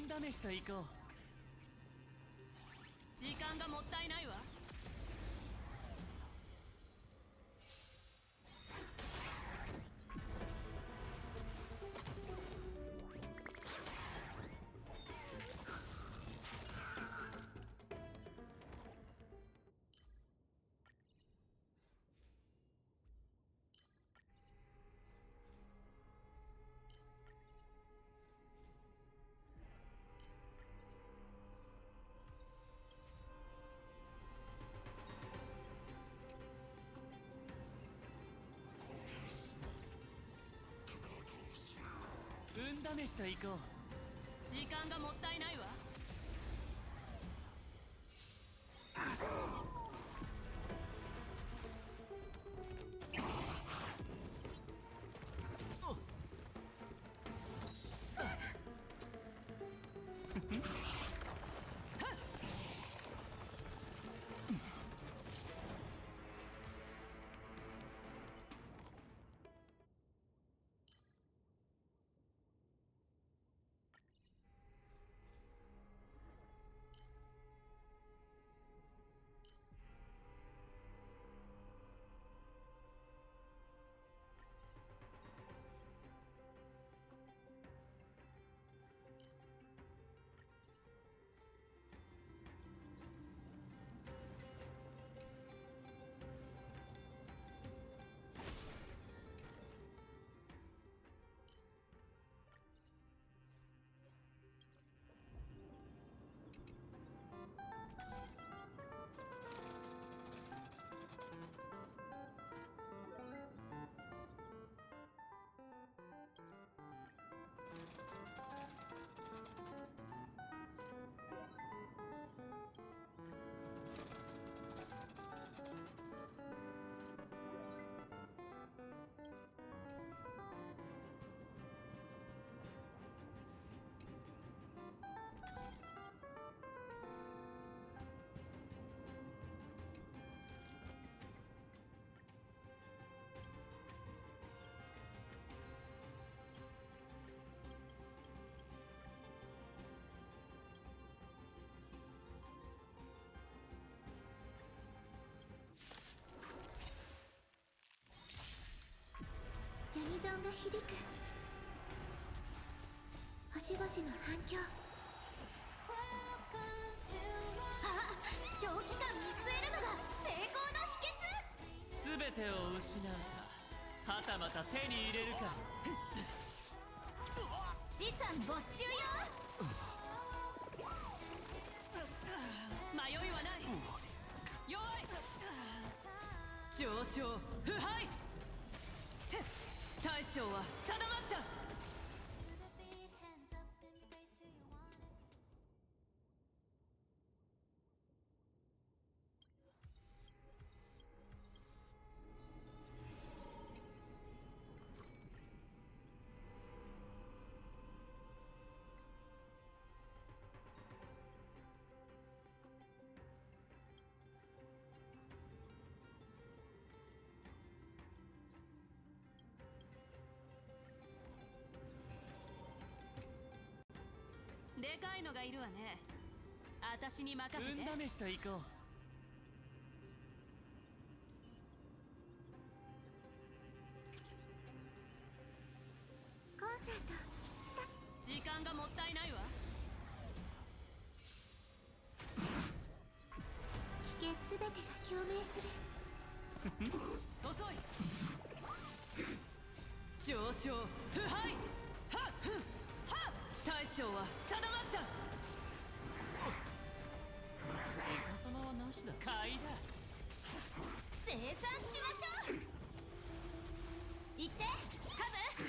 運試しと行こう。時間がもったいないわ。運試しと行こう。時間がもったいないわ。闇ゾンが響く。星々の反響。あ、長期間見据えるのが成功の秘訣。全てを失うか、はたまた手に入れるか。資産没収よ。迷いはない。弱い。上昇腐敗。大将は定まった。でかいのがいるわね。私に任せて。運試しと行こう。コンサート時間がもったいないわ。危険すべてが共鳴する。遅い。上昇腐敗。はっふんはっ。大将は定まった。イカ様はなしだ。買いだ。生産しましょう。行ってカブ。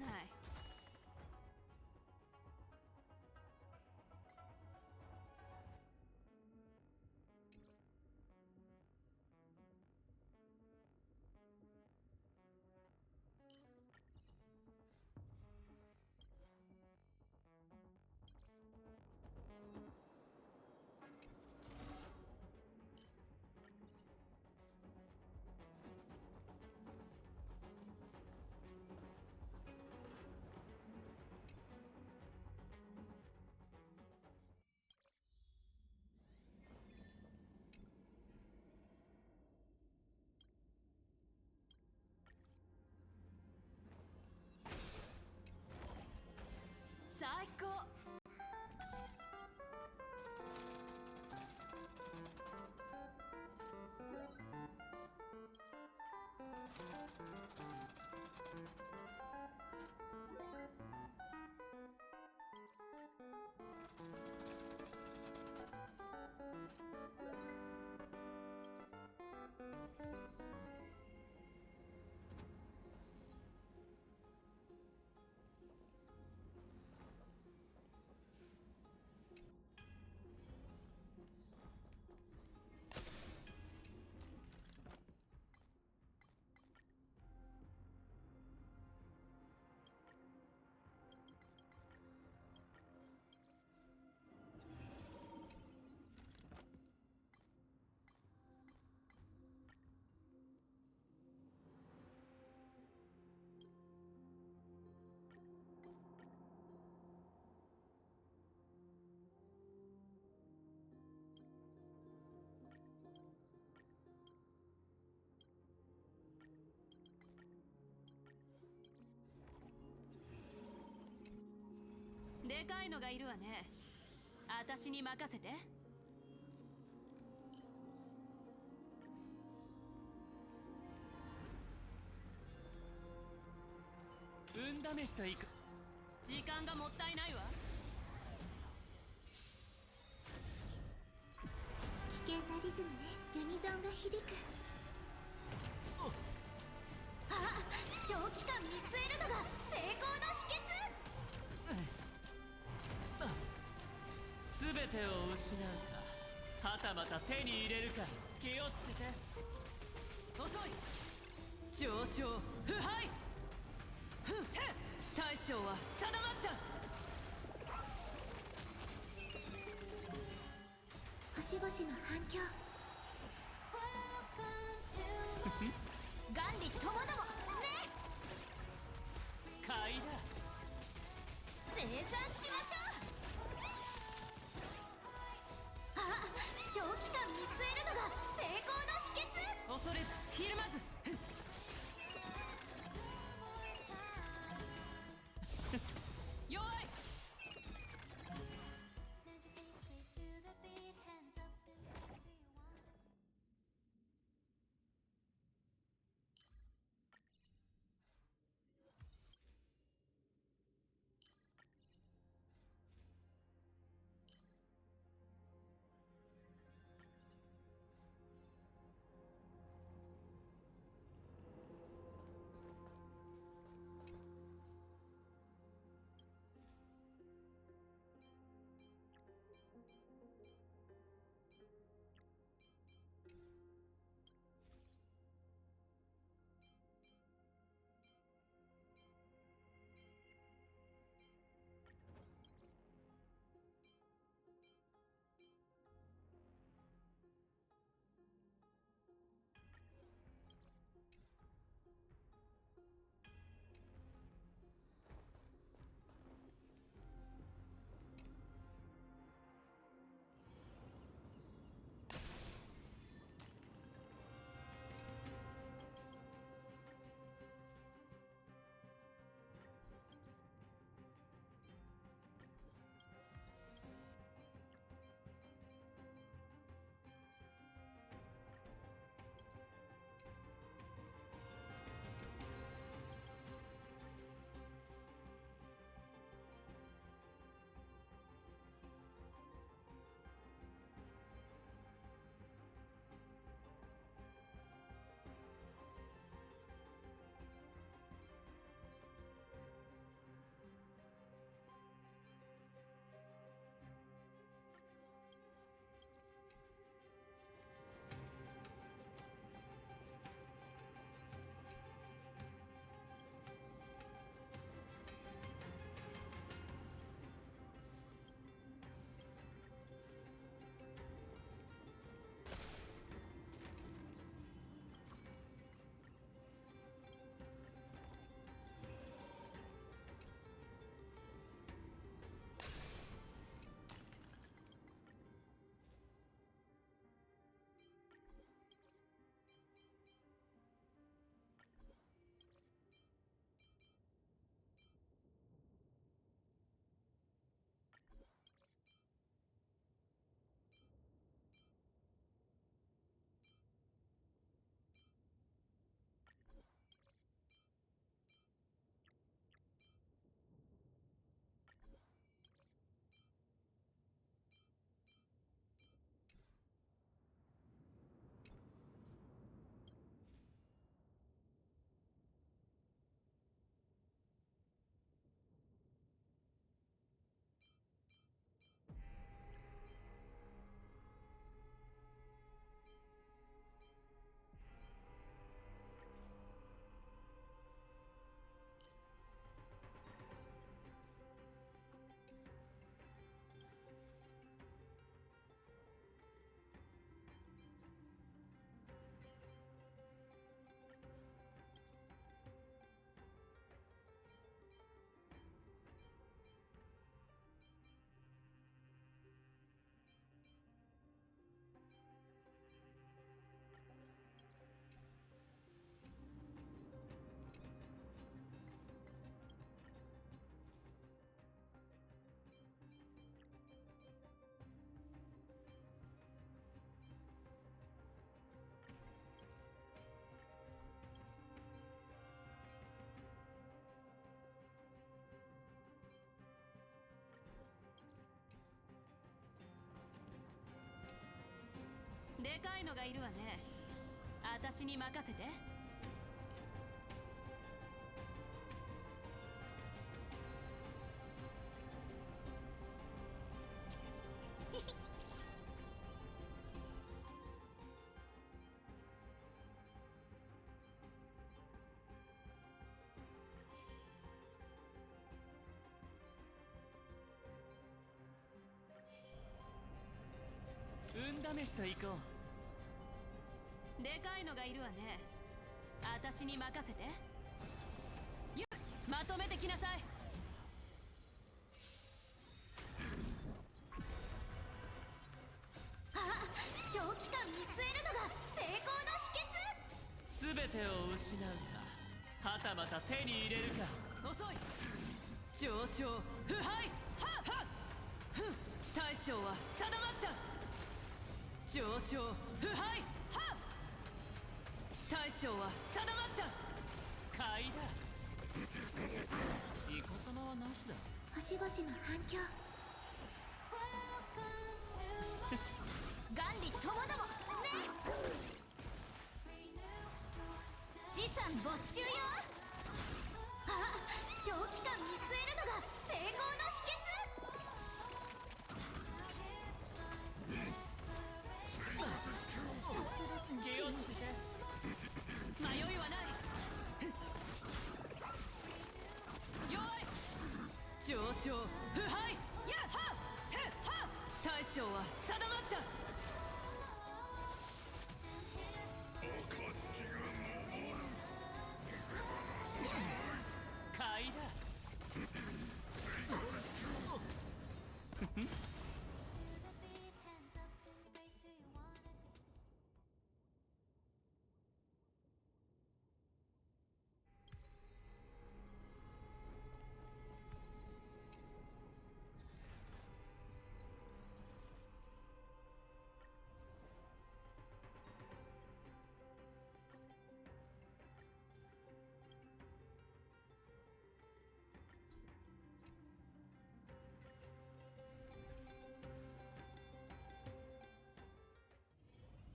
ない。最高。でかいのがいるわね。私に任せて。運試しといく。時間がもったいないわ。危険なリズムね。ユニゾンが響く。あ、長期間見据えるのが成功の秘訣。全てを失うか、はたまた手に入れるか、気をつけて。遅い。上昇腐敗。ふん、大将は定まった。星々の反響。元利ともどもね。買いだ。生産しましょう。あ、長期間見据えるのが成功の秘訣。恐れずひるまず。弱い。でかいのがいるわね。私に任せて。運試しと行こう。でかいのがいるわね。私に任せて。まとめてきなさい。あ、長期間見据えるのが成功の秘訣。全てを失うか、はたまた手に入れるか。遅い。上昇腐敗。はっはっ。ふん、大将は定まった。上昇腐敗。はっ。大将は定まった。買いだ。イコ様はなしだ。星々の反響。元利ともどもね。資産没収よ。あ、長期間見据えるのが成功の秘訣。気をつけて。迷いはない。弱い。上昇腐敗。やっはっ。てっはっ。大将は定まった。買いだ。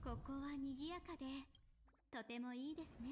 ここは賑やかでとてもいいですね。